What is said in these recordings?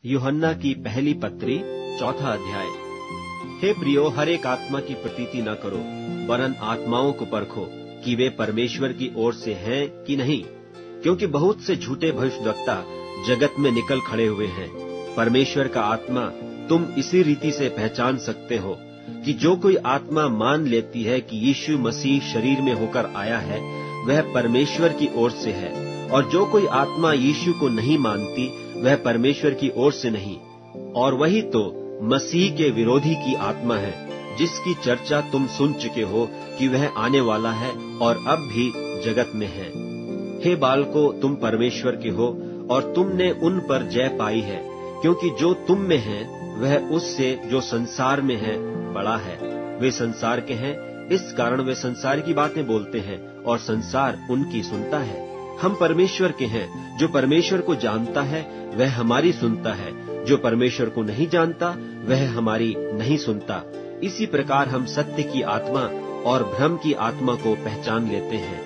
यूहन्ना की पहली पत्री 4 अध्याय। हे प्रियो, हर एक आत्मा की प्रतीति न करो, वरन आत्माओं को परखो कि वे परमेश्वर की ओर से हैं कि नहीं, क्योंकि बहुत से झूठे भविष्यद्वक्ता जगत में निकल खड़े हुए हैं। परमेश्वर का आत्मा तुम इसी रीति से पहचान सकते हो कि जो कोई आत्मा मान लेती है कि यीशु मसीह शरीर में होकर आया है, वह परमेश्वर की ओर से है, और जो कोई आत्मा यीशु को नहीं मानती, वह परमेश्वर की ओर से नहीं। और वही तो मसीह के विरोधी की आत्मा है, जिसकी चर्चा तुम सुन चुके हो कि वह आने वाला है और अब भी जगत में है। हे बालकों, तुम परमेश्वर के हो और तुमने उन पर जय पाई है, क्योंकि जो तुम में है वह उससे जो संसार में है बड़ा है। वे संसार के हैं, इस कारण वे संसार की बातें बोलते हैं और संसार उनकी सुनता है। हम परमेश्वर के हैं। जो परमेश्वर को जानता है वह हमारी सुनता है, जो परमेश्वर को नहीं जानता वह हमारी नहीं सुनता। इसी प्रकार हम सत्य की आत्मा और भ्रम की आत्मा को पहचान लेते हैं।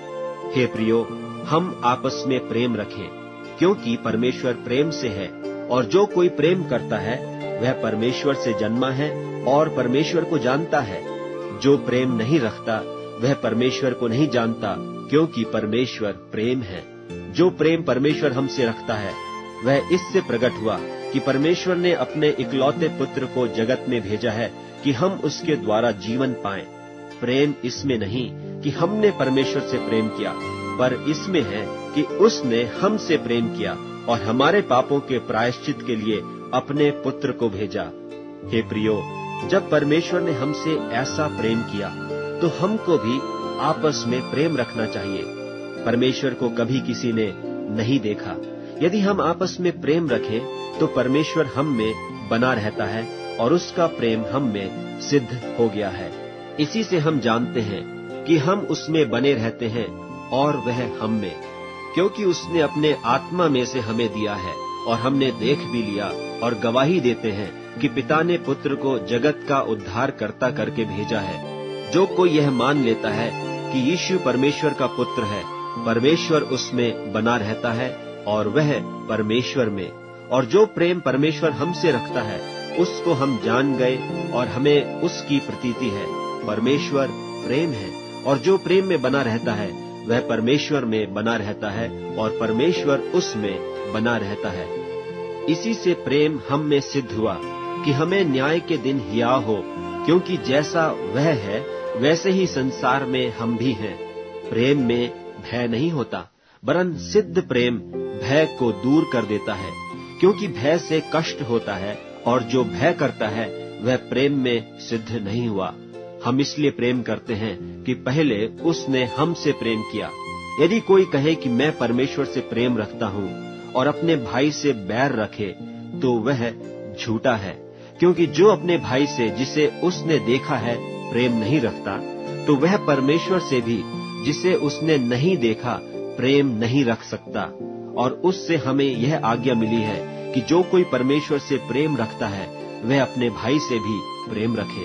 हे प्रियो, हम आपस में प्रेम रखें, क्योंकि परमेश्वर प्रेम से है, और जो कोई प्रेम करता है वह परमेश्वर से जन्मा है और परमेश्वर को जानता है। जो प्रेम नहीं रखता वह परमेश्वर को नहीं जानता, क्योंकि परमेश्वर प्रेम है। जो प्रेम परमेश्वर हमसे रखता है वह इससे प्रकट हुआ कि परमेश्वर ने अपने इकलौते पुत्र को जगत में भेजा है कि हम उसके द्वारा जीवन पाएं। प्रेम इसमें नहीं कि हमने परमेश्वर से प्रेम किया, पर इसमें है कि उसने हमसे प्रेम किया और हमारे पापों के प्रायश्चित के लिए अपने पुत्र को भेजा। हे प्रियो, जब परमेश्वर ने हमसे ऐसा प्रेम किया तो हमको भी आपस में प्रेम रखना चाहिए। परमेश्वर को कभी किसी ने नहीं देखा। यदि हम आपस में प्रेम रखें तो परमेश्वर हम में बना रहता है और उसका प्रेम हम में सिद्ध हो गया है। इसी से हम जानते हैं कि हम उसमें बने रहते हैं और वह हम में, क्योंकि उसने अपने आत्मा में से हमें दिया है। और हमने देख भी लिया और गवाही देते हैं कि पिता ने पुत्र को जगत का उद्धार करता करके भेजा है। जो कोई यह मान लेता है कि यीशु परमेश्वर का पुत्र है, परमेश्वर उसमें बना रहता है और वह परमेश्वर में। और जो प्रेम परमेश्वर हमसे रखता है उसको हम जान गए और हमें उसकी प्रतीति है। परमेश्वर प्रेम है, और जो प्रेम में बना रहता है वह परमेश्वर में बना रहता है और परमेश्वर उसमें बना रहता है। इसी से प्रेम हम में सिद्ध हुआ कि हमें न्याय के दिन हिया हो, क्योंकि जैसा वह है वैसे ही संसार में हम भी हैं। प्रेम में भय नहीं होता, वरन सिद्ध प्रेम भय को दूर कर देता है, क्योंकि भय से कष्ट होता है, और जो भय करता है वह प्रेम में सिद्ध नहीं हुआ। हम इसलिए प्रेम करते हैं कि पहले उसने हमसे प्रेम किया। यदि कोई कहे कि मैं परमेश्वर से प्रेम रखता हूँ और अपने भाई से बैर रखे, तो वह झूठा है, क्योंकि जो अपने भाई से जिसे उसने देखा है प्रेम नहीं रखता, तो वह परमेश्वर से भी जिसे उसने नहीं देखा प्रेम नहीं रख सकता। और उससे हमें यह आज्ञा मिली है कि जो कोई परमेश्वर से प्रेम रखता है वह अपने भाई से भी प्रेम रखे।